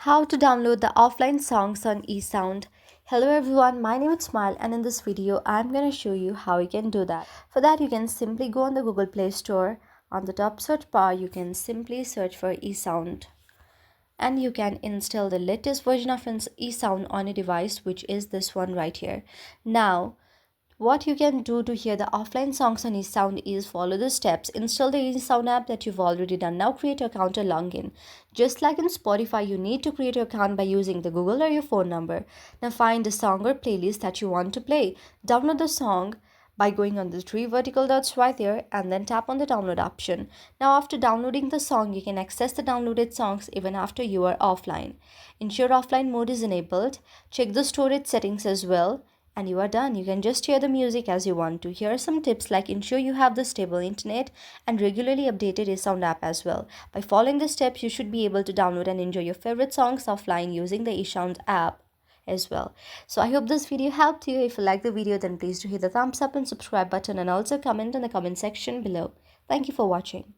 How to download the offline songs on Esound. Hello everyone, my name is Smile and in this video I'm going to show you how you can do that. For that you can simply go on the Google Play Store. On the top search bar you can simply search for Esound and you can install the latest version of Esound on a device, which is this one right here. Now what you can do to hear the offline songs on eSound is follow the steps. Install the eSound app that you've already done. Now create your account or login. Just like in Spotify, you need to create your account by using the Google or your phone number. Now find the song or playlist that you want to play. Download the song by going on the three vertical dots right there and then tap on the download option. Now after downloading the song, you can access the downloaded songs even after you are offline. Ensure offline mode is enabled. Check the storage settings as well and you are done. You can just hear the music as you want to. Here are some tips like ensure you have the stable internet and regularly updated eSound app as well. By following the steps, you should be able to download and enjoy your favorite songs offline using the eSound app as well. So I hope this video helped you. If you like the video, then please do hit the thumbs up and subscribe button and also comment in the comment section below. Thank you for watching.